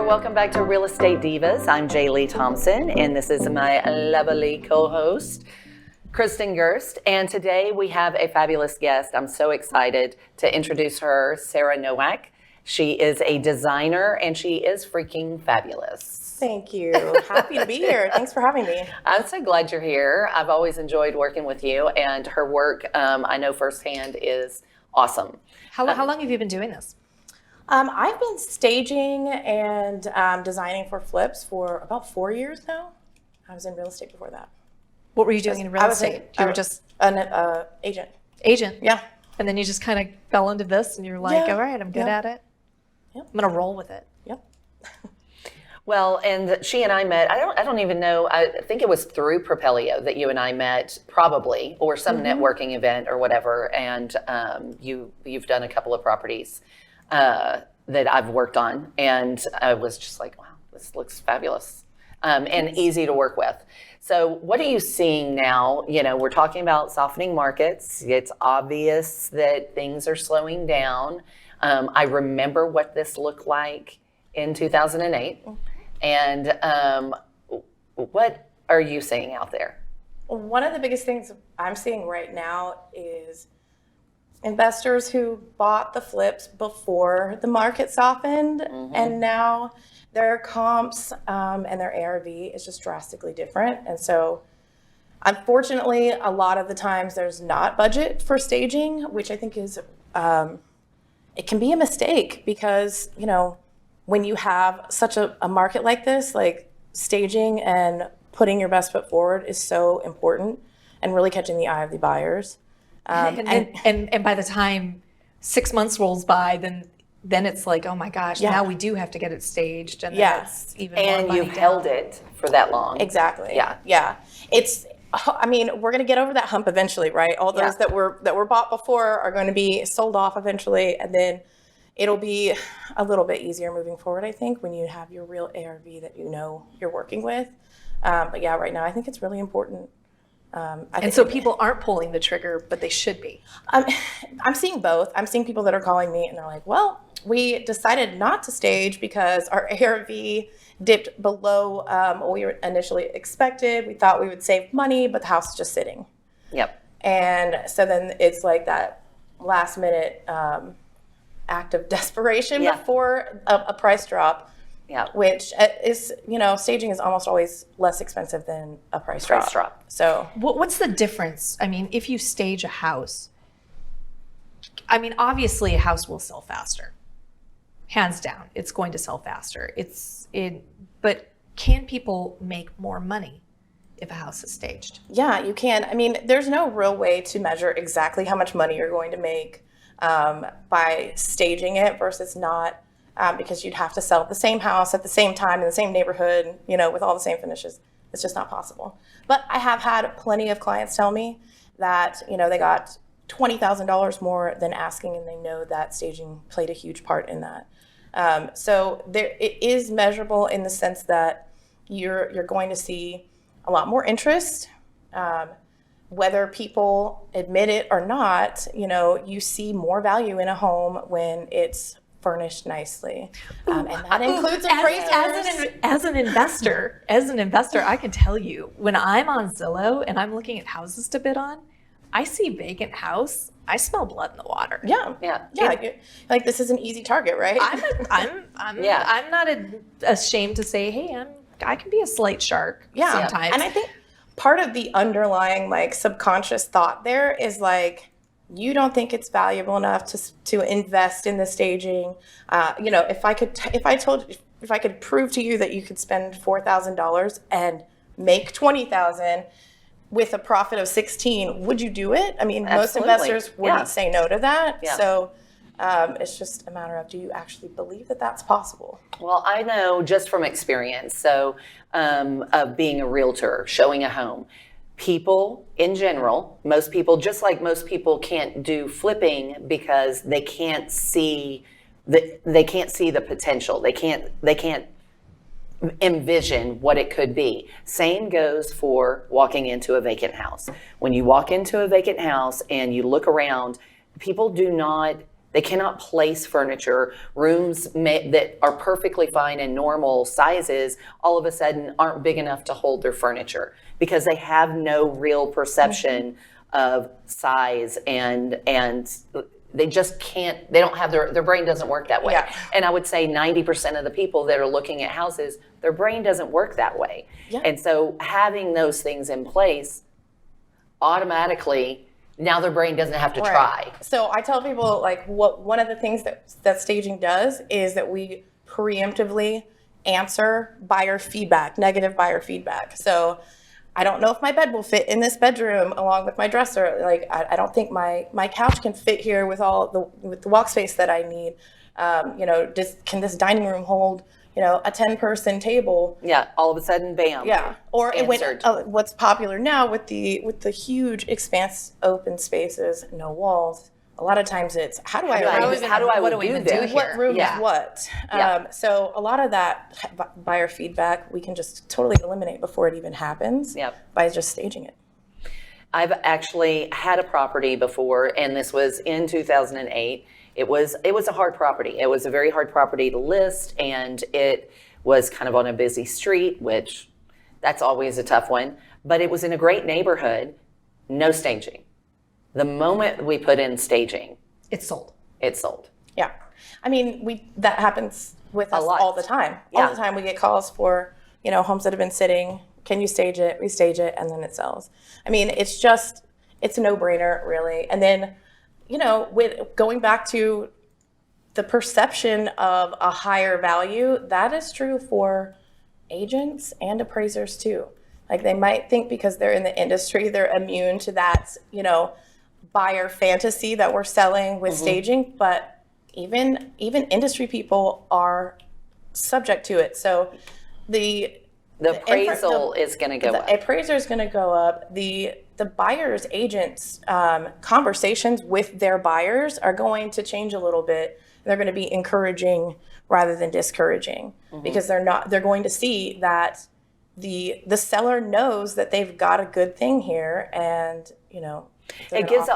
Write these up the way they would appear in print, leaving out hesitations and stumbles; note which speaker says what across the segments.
Speaker 1: there. Welcome back to Real Estate Divas. I'm Jer'Leigh Thompson, and this is my lovely co-host, Kristin Gerst. And today we have a fabulous guest. I'm so excited to introduce her, Sarah Nowak. She is a designer, and she is freaking fabulous.
Speaker 2: Thank you. Happy to be here. Thanks for having me.
Speaker 1: I'm so glad you're here. I've always enjoyed working with you, and her work, I know firsthand, is awesome.
Speaker 3: How long have you been doing this?
Speaker 2: I've been staging and designing for flips for about 4 years now. I was in real estate before that.
Speaker 3: What were you doing in real estate? You were just
Speaker 2: an agent.
Speaker 3: Agent?
Speaker 2: Yeah.
Speaker 3: And then you just kind of fell into this and you're like, all right, I'm good at it.
Speaker 2: Yep.
Speaker 3: I'm going to roll with it.
Speaker 2: Yep.
Speaker 1: Well, and she and I met, I don't even know, I think it was through Propelio that you and I met, probably, or some networking event or whatever, and you've done a couple of properties that I've worked on, and I was just like, wow, this looks fabulous, and easy to work with. So what are you seeing now? You know, we're talking about softening markets. It's obvious that things are slowing down. I remember what this looked like in 2008. And what are you seeing out there?
Speaker 2: One of the biggest things I'm seeing right now is investors who bought the flips before the market softened, and now their comps and their ARV is just drastically different. And so unfortunately, a lot of the times there's not budget for staging, which I think is, it can be a mistake because, you know, when you have such a market like this, like staging and putting your best foot forward is so important and really catching the eye of the buyers.
Speaker 3: And by the time 6 months rolls by, then it's like, oh my gosh, now we do have to get it staged. And
Speaker 2: Yes.
Speaker 3: even more
Speaker 1: And
Speaker 3: money
Speaker 1: you've held it for that long.
Speaker 2: Exactly.
Speaker 1: Yeah.
Speaker 2: Yeah. It's, I mean, we're going to get over that hump eventually, right? All those that were bought before are going to be sold off eventually. And then it'll be a little bit easier moving forward, I think, when you have your real ARV that you know you're working with. But yeah, right now, I think it's really important.
Speaker 3: And so people aren't pulling the trigger, but they should be.
Speaker 2: I'm seeing both. I'm seeing people that are calling me and they're like, well, we decided not to stage because our ARV dipped below what we initially expected. We thought we would save money, but the house is just sitting.
Speaker 1: Yep.
Speaker 2: And so then it's like that last minute act of desperation before a price drop.
Speaker 1: Yeah.
Speaker 2: Which is, you know, staging is almost always less expensive than a price drop. So
Speaker 3: what's the difference? I mean, if you stage a house, I mean, obviously a house will sell faster. Hands down, it's going to sell faster. But can people make more money if a house is staged?
Speaker 2: Yeah, you can. I mean, there's no real way to measure exactly how much money you're going to make by staging it versus not. Because you'd have to sell the same house at the same time in the same neighborhood, you know, with all the same finishes. It's just not possible. But I have had plenty of clients tell me that, you know, they got $20,000 more than asking, and they know that staging played a huge part in that. So it is measurable in the sense that you're going to see a lot more interest. Whether people admit it or not, you know, you see more value in a home when it's furnished nicely, and that includes appraisers.
Speaker 3: As an investor, I can tell you when I'm on Zillow and I'm looking at houses to bid on, I see vacant house, I smell blood in the water.
Speaker 2: Yeah. Like this is an easy target, right?
Speaker 3: I'm not ashamed to say, hey, I can be a slight shark sometimes.
Speaker 2: And I think part of the underlying like subconscious thought there is like, you don't think it's valuable enough to invest in the staging. You know, if I could prove to you that you could spend $4,000 and make $20,000 with a profit of 16, would you do it? I mean, most investors wouldn't say no to that. Yeah. So it's just a matter of, do you actually believe that that's possible?
Speaker 1: Well, I know just from experience, so of being a realtor, showing a home, people in general, most people, just like most people can't do flipping because they can't see the potential. They can't envision what it could be. Same goes for walking into a vacant house. When you walk into a vacant house and you look around, people do not They cannot place furniture. Rooms that are perfectly fine in normal sizes all of a sudden aren't big enough to hold their furniture because they have no real perception of size, and they just can't, they don't have their brain doesn't work that way.
Speaker 2: Yeah.
Speaker 1: And I would say 90% of the people that are looking at houses, their brain doesn't work that way.
Speaker 2: Yeah.
Speaker 1: And so having those things in place automatically, now their brain doesn't have to try.
Speaker 2: So I tell people, like, one of the things that staging does is that we preemptively answer buyer feedback, negative buyer feedback. So I don't know if my bed will fit in this bedroom along with my dresser. Like, I don't think my couch can fit here with the walk space that I need. Can this dining room hold, a 10-person table?
Speaker 1: Yeah, all of a sudden, bam.
Speaker 2: Yeah. Or
Speaker 1: answered.
Speaker 2: What's popular now with the huge expanse open spaces, no walls. A lot of times it's how do I
Speaker 3: what do we even do here?
Speaker 2: What room is what?
Speaker 1: Yeah.
Speaker 2: So a lot of that buyer feedback we can just totally eliminate before it even happens.
Speaker 1: Yep.
Speaker 2: By just staging it.
Speaker 1: I've actually had a property before, and this was in 2008. It was a hard property. It was a very hard property to list, and it was kind of on a busy street, which that's always a tough one. But it was in a great neighborhood, no staging. The moment we put in staging,
Speaker 3: It's sold.
Speaker 1: it sold.
Speaker 2: Yeah. I mean, that happens with us
Speaker 1: lot.
Speaker 2: all the time.
Speaker 1: Yeah.
Speaker 2: All the time we get calls for, homes that have been sitting. Can you stage it? We stage it, and then it sells. I mean, it's a no-brainer, really. And then, with going back to the perception of a higher value, that is true for agents and appraisers too. Like, they might think because they're in the industry, they're immune to that, buyer fantasy that we're selling with staging, but even industry people are subject to it. So the
Speaker 1: appraisal is going to go up.
Speaker 2: The appraiser is going to go up. The buyer's agents' conversations with their buyers are going to change a little bit. They're going to be encouraging rather than discouraging because they're going to see that the seller knows that they've got a good thing here, and
Speaker 1: It gives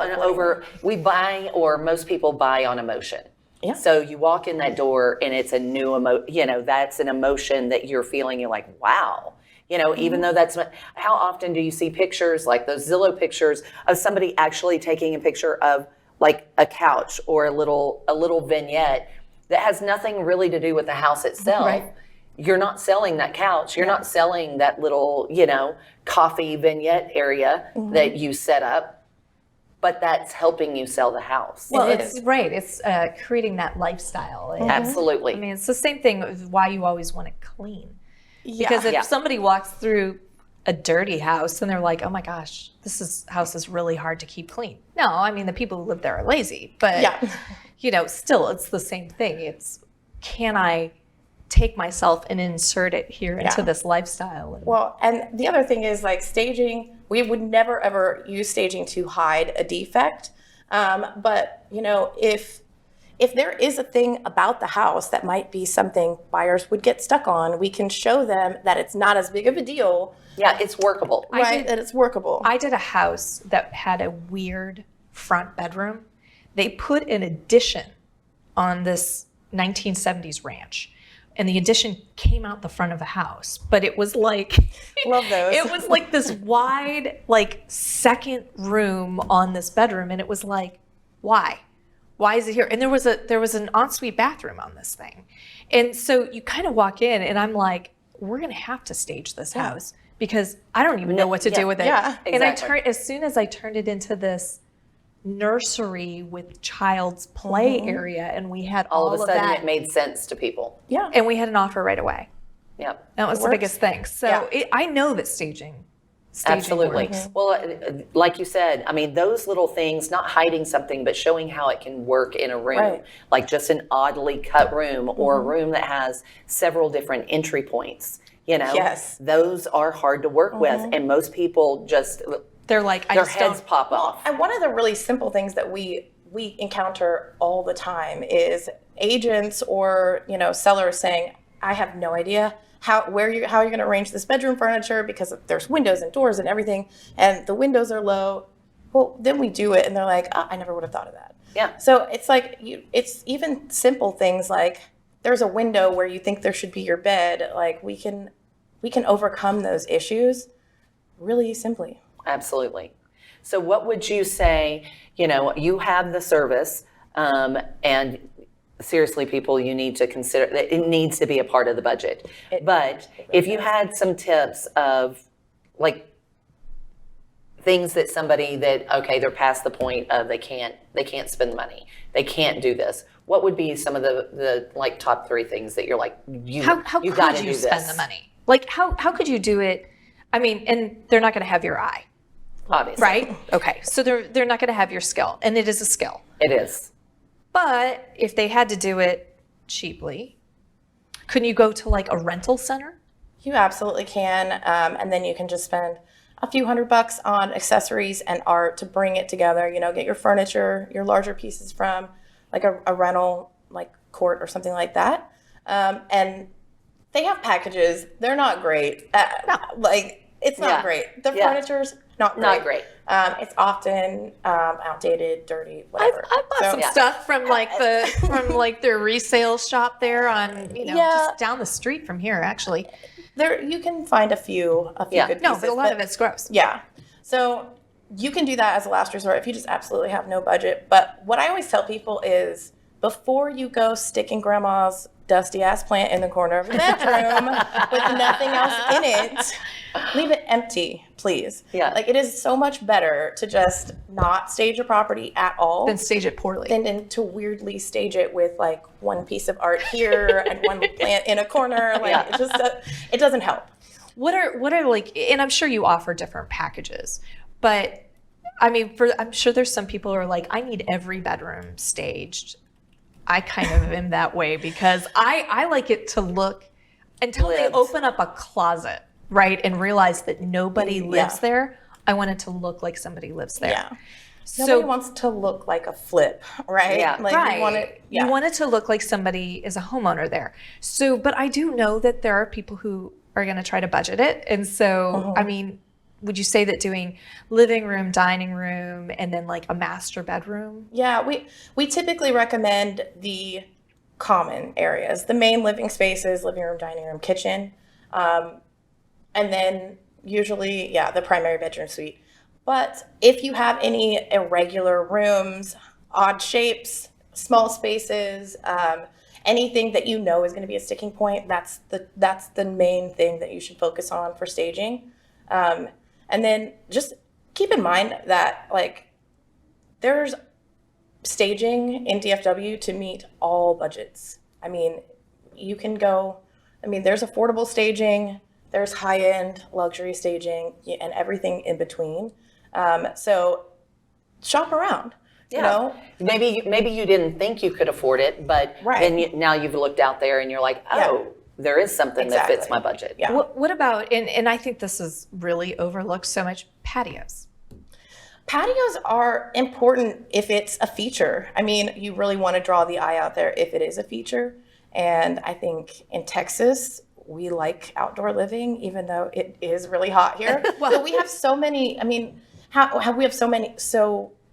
Speaker 1: we buy, or most people buy on emotion.
Speaker 2: Yeah.
Speaker 1: So you walk in that door and it's a new that's an emotion that you're feeling. You're like, wow. Even though how often do you see pictures like those Zillow pictures of somebody actually taking a picture of like a couch or a little vignette that has nothing really to do with the house itself.
Speaker 2: Right.
Speaker 1: You're not selling that couch. You're not selling that little, coffee vignette area that you set up. But that's helping you sell the house.
Speaker 3: Well, it's right. It's creating that lifestyle. And,
Speaker 1: Absolutely.
Speaker 3: I mean, it's the same thing with why you always want it clean.
Speaker 2: Yeah.
Speaker 3: Because if somebody walks through a dirty house and they're like, oh my gosh, house is really hard to keep clean. No, I mean, the people who live there are lazy. But, still, it's the same thing. It's, can I take myself and insert it here into this lifestyle?
Speaker 2: Well, and the other thing is, like, staging, we would never ever use staging to hide a defect. But if there is a thing about the house that might be something buyers would get stuck on, we can show them that it's not as big of a deal.
Speaker 1: Yeah, it's workable.
Speaker 2: That it's workable.
Speaker 3: I did a house that had a weird front bedroom. They put an addition on this 1970s ranch. And the addition came out the front of the house, but it was like,
Speaker 2: love those.
Speaker 3: It was like this wide, like, second room on this bedroom, and it was like, why is it here? And there was an ensuite bathroom on this thing, and so you kind of walk in, and I'm like, we're gonna have to stage this house because I don't even know what to do with it.
Speaker 2: Yeah,
Speaker 1: exactly.
Speaker 3: And as soon as I turned it into this nursery with child's play area, and we had all
Speaker 1: of a sudden
Speaker 3: that.
Speaker 1: It made sense to people.
Speaker 2: Yeah.
Speaker 3: And we had an offer right away.
Speaker 1: Yep.
Speaker 3: That was the biggest thing. So I know that staging
Speaker 1: Absolutely.
Speaker 3: works.
Speaker 1: Well, like you said, I mean, those little things, not hiding something, but showing how it can work in a room,
Speaker 2: Right.
Speaker 1: like just an oddly cut room or a room that has several different entry points.
Speaker 2: Yes.
Speaker 1: Those are hard to work with, and most people just
Speaker 3: They're like,
Speaker 1: their heads pop off.
Speaker 2: And one of the really simple things that we encounter all the time is agents or sellers saying, I have no idea how you're going to arrange this bedroom furniture because there's windows and doors and everything, and the windows are low. Well, then we do it, and they're like, I never would have thought of that.
Speaker 1: Yeah.
Speaker 2: So it's like it's even simple things like there's a window where you think there should be your bed. Like we can overcome those issues really simply.
Speaker 1: Absolutely. So what would you say, you have the service, and seriously, people, you need to consider that it needs to be a part of the budget. But if you had some tips of like things that somebody that, okay, they're past the point of they can't spend money, they can't do this, what would be some of the like top 3 things that you're like,
Speaker 3: how
Speaker 1: you
Speaker 3: could
Speaker 1: gotta
Speaker 3: you
Speaker 1: do
Speaker 3: spend
Speaker 1: this?
Speaker 3: the money? Like how could you do it? I mean, and they're not going to have your eye,
Speaker 1: Obviously.
Speaker 3: right? Okay, so they're not going to have your skill, and it is a skill.
Speaker 1: It is.
Speaker 3: But if they had to do it cheaply, couldn't you go to like a rental center?
Speaker 2: You absolutely can, and then you can just spend a few $100 on accessories and art to bring it together. Get your furniture, your larger pieces from like a rental, like court or something like that. And they have packages. They're not great. Like it's not great. The furniture's not great.
Speaker 1: Not great.
Speaker 2: It's often outdated, dirty, whatever.
Speaker 3: I bought some stuff from like their resale shop there on just down the street from here actually.
Speaker 2: There you can find a few good pieces.
Speaker 3: No, but a lot of it's gross.
Speaker 2: Yeah. So you can do that as a last resort if you just absolutely have no budget. But what I always tell people is before you go sticking grandma's dusty ass plant in the corner of the bedroom with nothing else in it, leave it empty, please.
Speaker 1: Yeah.
Speaker 2: Like it is so much better to just not stage a property at all
Speaker 3: Then stage it poorly.
Speaker 2: than to weirdly stage it with like one piece of art here and one plant in a corner. Like it just it doesn't help.
Speaker 3: What are like, and I'm sure you offer different packages, but I mean, I'm sure there's some people who are like, I need every bedroom staged. I kind of am that way because I like it to look until they open up a closet, right, and realize that nobody lives there. I want it to look like somebody lives there.
Speaker 2: Yeah.
Speaker 3: So
Speaker 2: Nobody wants to look like a flip, right?
Speaker 1: Yeah.
Speaker 2: Like
Speaker 3: right.
Speaker 2: You want
Speaker 3: it to look like somebody is a homeowner there. So, but I do know that there are people who are going to try to budget it. And so, I mean, would you say that doing living room, dining room, and then like a master bedroom?
Speaker 2: Yeah, we typically recommend the common areas, the main living spaces, living room, dining room, kitchen, and then usually, the primary bedroom suite. But if you have any irregular rooms, odd shapes, small spaces, anything that you know is going to be a sticking point, that's the main thing that you should focus on for staging. And then just keep in mind that like there's staging in DFW to meet all budgets. I mean, there's affordable staging, there's high-end luxury staging, and everything in between. So shop around. You know?
Speaker 1: Maybe you didn't think you could afford it, but then now you've looked out there and you're like, there is something that fits my budget.
Speaker 2: Yeah.
Speaker 3: What about, and I think this is really overlooked so much, patios?
Speaker 2: Patios are important if it's a feature. I mean, you really want to draw the eye out there if it is a feature. And I think in Texas, we like outdoor living, even though it is really hot here. Well, we have so many, we have so many,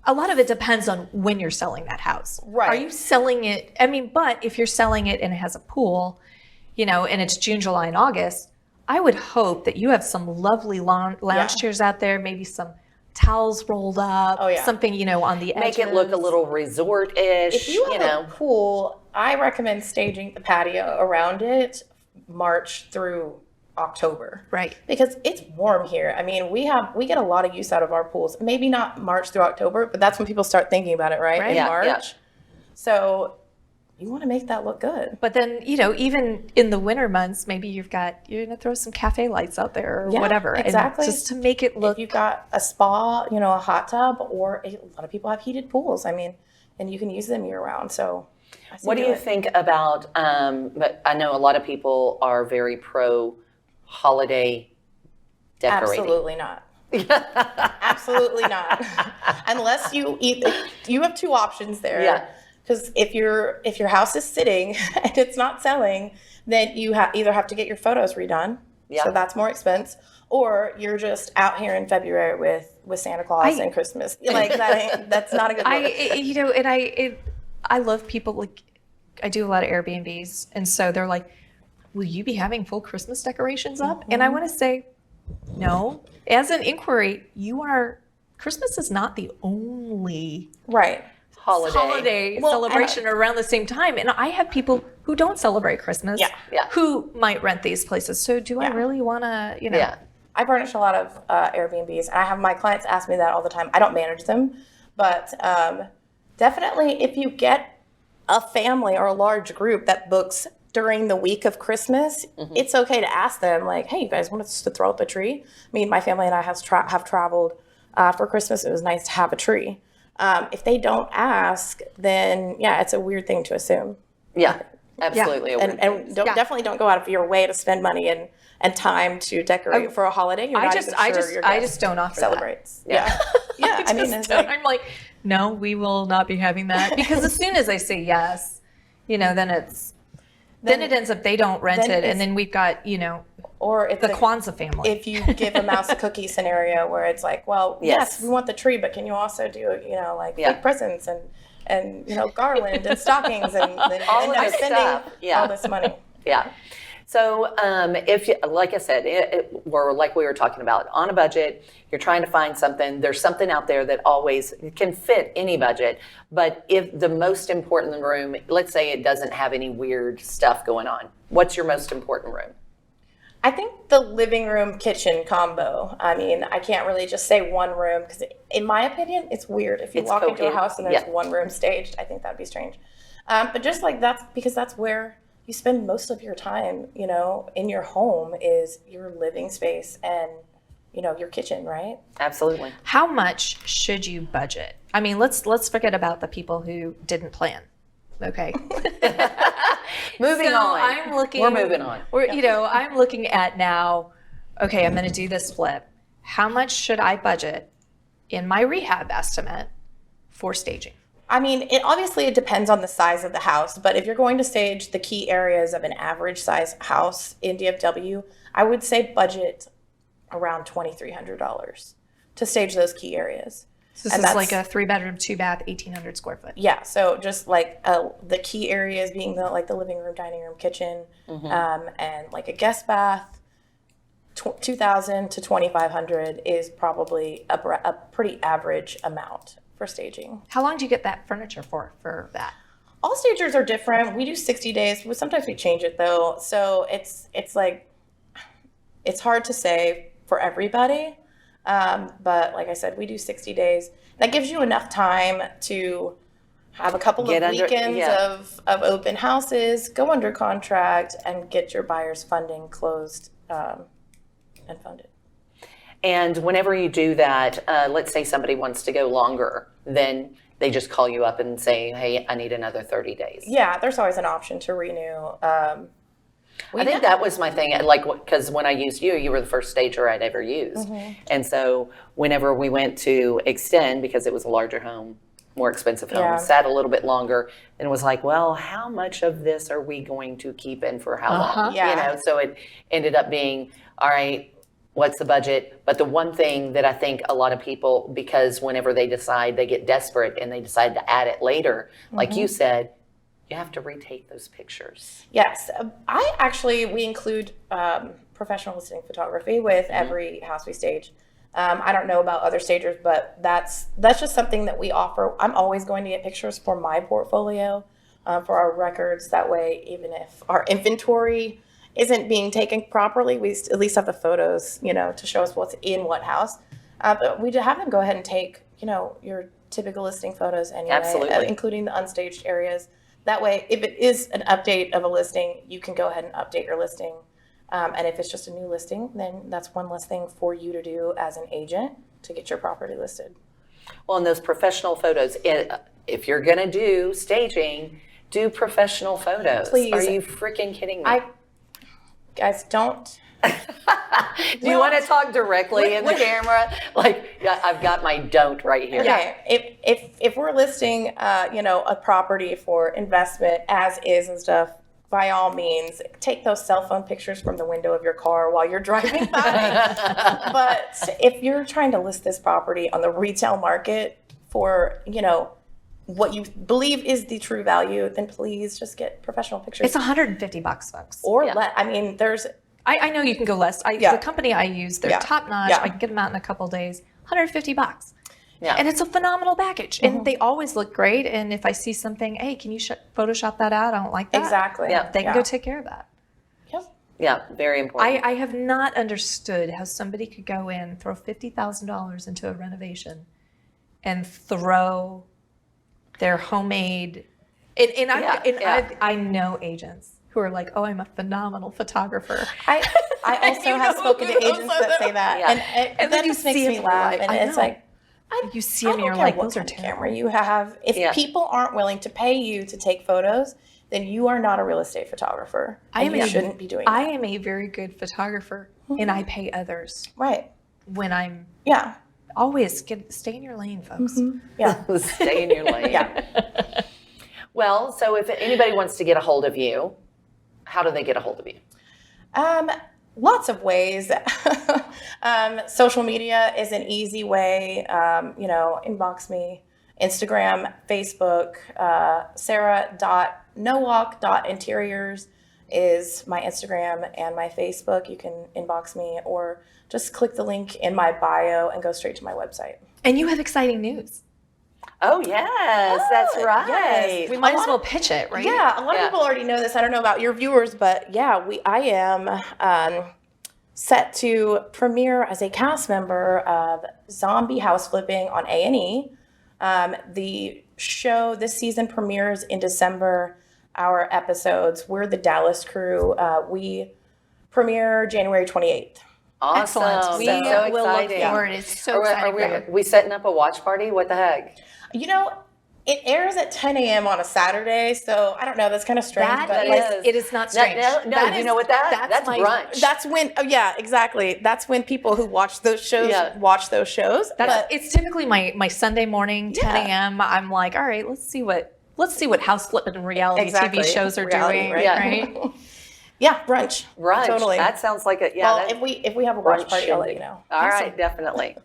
Speaker 3: a lot of it depends on when you're selling that house.
Speaker 2: Right.
Speaker 3: Are you selling it? But if you're selling it and it has a pool, and it's June, July, and August, I would hope that you have some lovely lounge chairs out there, maybe some towels rolled up, something, on the edges.
Speaker 1: Make it look a little resort-ish.
Speaker 2: If you have a pool, I recommend staging the patio around it March through October.
Speaker 3: Right.
Speaker 2: Because it's warm here. I mean, we get a lot of use out of our pools. Maybe not March through October, but that's when people start thinking about it, right? In March. Yeah. So you want to make that look good.
Speaker 3: But then, even in the winter months, maybe you're going to throw some cafe lights out there or whatever.
Speaker 2: Exactly.
Speaker 3: And just to make it look.
Speaker 2: If you've got a spa, a hot tub, or a lot of people have heated pools. I mean, and you can use them year round. So
Speaker 1: what do you think about, but I know a lot of people are very pro holiday decorating.
Speaker 2: Absolutely not. Absolutely not. Unless you have two options there.
Speaker 1: Yeah.
Speaker 2: Because if your house is sitting and it's not selling, then you either have to get your photos redone,
Speaker 1: Yeah.
Speaker 2: So that's more expense. Or you're just out here in February with Santa Claus and Christmas. Like that's not a good look.
Speaker 3: I love people, like, I do a lot of Airbnbs, and so they're like, will you be having full Christmas decorations up? And I want to say, no. As an inquiry, Christmas is not the only
Speaker 2: Right.
Speaker 1: holiday
Speaker 3: celebration around the same time. And I have people who don't celebrate Christmas who might rent these places. So do I really want to,
Speaker 1: Yeah.
Speaker 2: I furnish a lot of Airbnbs, and I have my clients ask me that all the time. I don't manage them, but definitely if you get a family or a large group that books during the week of Christmas, it's okay to ask them, like, hey, you guys want us to throw up a tree? I mean, my family and I have traveled for Christmas. It was nice to have a tree. If they don't ask, then, it's a weird thing to assume.
Speaker 1: Yeah, absolutely.
Speaker 2: And definitely don't go out of your way to spend money and time to decorate for a holiday. You're not even sure your
Speaker 3: I
Speaker 2: guest
Speaker 3: just don't offer
Speaker 2: celebrates.
Speaker 1: that.
Speaker 2: Yeah. I mean, it's like,
Speaker 3: I'm like, no, we will not be having that, because as soon as I say yes, then it ends up they don't rent it, and then we've got
Speaker 2: or it's
Speaker 3: the Kwanzaa family.
Speaker 2: If you give a mouse a cookie scenario where it's like, well, yes, we want the tree, but can you also do fake presents and garland and stockings and
Speaker 1: all of
Speaker 2: end up
Speaker 1: this
Speaker 2: spending
Speaker 1: stuff.
Speaker 2: all this money.
Speaker 1: Yeah. So if you, like I said, or like we were talking about, on a budget, you're trying to find something, there's something out there that always can fit any budget. But if the most important room, let's say it doesn't have any weird stuff going on, what's your most important room?
Speaker 2: I think the living room kitchen combo. I mean, I can't really just say one room, because in my opinion, it's weird. If you walk into a house and there's one room staged, I think that'd be strange. But just like that's because that's where you spend most of your time, in your home, is your living space and, your kitchen, right?
Speaker 1: Absolutely.
Speaker 3: How much should you budget? I mean, let's forget about the people who didn't plan. Okay.
Speaker 1: Moving on. We're moving on.
Speaker 3: I'm looking at now, okay, I'm going to do this flip. How much should I budget in my rehab estimate for staging?
Speaker 2: I mean, it depends on the size of the house, but if you're going to stage the key areas of an average size house in DFW, I would say budget around $2,300 to stage those key areas.
Speaker 3: So this is like a 3-bedroom, 2-bath, 1,800 square foot.
Speaker 2: Yeah, so just like the key areas being the living room, dining room, kitchen, and like a guest bath, $2,000 to $2,500 is probably a pretty average amount for staging.
Speaker 3: How long do you get that furniture for that?
Speaker 2: All stagers are different. We do 60 days. Sometimes we change it though. So it's hard to say for everybody. But like I said, we do 60 days. That gives you enough time to have a couple of weekends of open houses, go under contract, and get your buyer's funding closed and funded.
Speaker 1: And whenever you do that, let's say somebody wants to go longer, then they just call you up and say, hey, I need another 30 days.
Speaker 2: Yeah, there's always an option to renew.
Speaker 1: I think that was my thing, because when I used you were the first stager I'd ever used. And so whenever we went to extend, because it was a larger home, more expensive home, sat a little bit longer, and was like, well, how much of this are we going to keep in for how long?
Speaker 2: Yeah.
Speaker 1: So it ended up being, all right, what's the budget? But the one thing that I think a lot of people, because whenever they decide, they get desperate and they decide to add it later, like you said, you have to retake those pictures.
Speaker 2: Yes. We include professional listing photography with every house we stage. I don't know about other stagers, but that's just something that we offer. I'm always going to get pictures for my portfolio, for our records. That way, even if our inventory isn't being taken properly, we at least have the photos, to show us what's in what house. But we have them go ahead and take, your typical listing photos anyway,
Speaker 1: Absolutely.
Speaker 2: Including the unstaged areas. That way, if it is an update of a listing, you can go ahead and update your listing. And if it's just a new listing, then that's one less thing for you to do as an agent to get your property listed.
Speaker 1: Well, and those professional photos, if you're going to do staging, do professional photos.
Speaker 2: Please.
Speaker 1: Are you freaking kidding me?
Speaker 2: Guys, don't.
Speaker 1: Do you want to talk directly in the camera? I've got my don't right here.
Speaker 2: Okay, if we're listing, a property for investment as is and stuff, by all means, take those cell phone pictures from the window of your car while you're driving by. But if you're trying to list this property on the retail market for, what you believe is the true value, then please just get professional pictures.
Speaker 3: It's $150, folks.
Speaker 2: Or there's...
Speaker 3: I know you can go less. The company I use, they're top notch.
Speaker 2: Yeah.
Speaker 3: I can get them out in a couple of days. $150.
Speaker 1: Yeah.
Speaker 3: And it's a phenomenal package. And they always look great. And if I see something, hey, can you Photoshop that out? I don't like that.
Speaker 2: Exactly.
Speaker 1: Yeah.
Speaker 3: They can go take care of that.
Speaker 2: Yep.
Speaker 1: Yeah, very important.
Speaker 3: I have not understood how somebody could go in, throw $50,000 into a renovation and throw their homemade, I know agents who are like, oh, I'm a phenomenal photographer.
Speaker 2: I also have spoken to agents that say that.
Speaker 1: Yeah.
Speaker 2: And that just makes me laugh. And it's like,
Speaker 3: you see them and you're like, those are terrible.
Speaker 2: Camera you have. If people aren't willing to pay you to take photos, then you are not a real estate photographer. You shouldn't be doing that.
Speaker 3: I am a very good photographer and I pay others.
Speaker 2: Right.
Speaker 3: When I'm
Speaker 2: always
Speaker 3: stay in your lane, folks.
Speaker 2: Yeah.
Speaker 1: Stay in your lane.
Speaker 2: Yeah.
Speaker 1: Well, so if anybody wants to get a hold of you, how do they get a hold of you?
Speaker 2: Lots of ways. Social media is an easy way. Inbox me. Instagram, Facebook, sarah.nowak.interiors is my Instagram and my Facebook. You can inbox me or just click the link in my bio and go straight to my website.
Speaker 3: And you have exciting news.
Speaker 1: Oh, yes, that's right.
Speaker 2: Yes.
Speaker 3: We might as well pitch it, right?
Speaker 2: Yeah, a lot of people already know this. I don't know about your viewers, but I am set to premiere as a cast member of Zombie House Flipping on A&E. The show this season premieres in December. Our episodes, we're the Dallas crew. We premiere January 28th.
Speaker 1: Awesome.
Speaker 3: Excellent. We
Speaker 1: That's so
Speaker 3: will look
Speaker 1: exciting.
Speaker 3: forward. It's so exciting.
Speaker 1: Are we setting up a watch party? What the heck?
Speaker 2: It airs at 10 a.m. on a Saturday, so I don't know. That's kind of strange.
Speaker 3: It is not strange.
Speaker 1: No, you know what that's brunch.
Speaker 2: That's when, exactly. That's when people who watch those shows watch those shows.
Speaker 3: It's typically my Sunday morning, 10 a.m. I'm like, all right, let's see what house flipping reality TV shows are doing, right?
Speaker 2: Yeah, brunch.
Speaker 1: Totally. That sounds like it. Yeah.
Speaker 2: Well, if we have a watch party, I'll let you know.
Speaker 1: All right, definitely.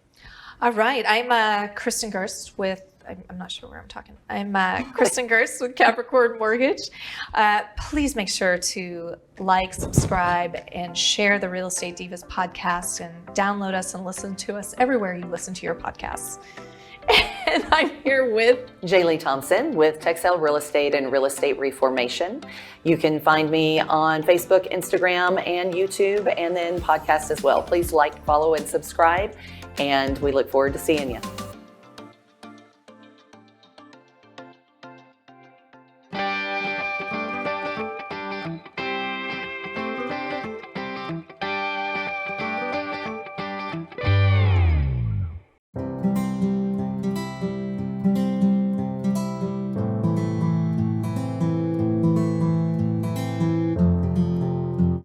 Speaker 3: All right, I'm Kristin Gerst with. I'm not sure where I'm talking. I'm Kristin Gerst with Capricorn Mortgage. Please make sure to like, subscribe, and share the Real Estate Divas podcast and download us and listen to us everywhere you listen to your podcasts. And I'm here with
Speaker 1: Jer'Leigh Thompson with Texel Real Estate and Real Estate Reformation. You can find me on Facebook, Instagram, and YouTube, and then podcast as well. Please like, follow, and subscribe, and we look forward to seeing you.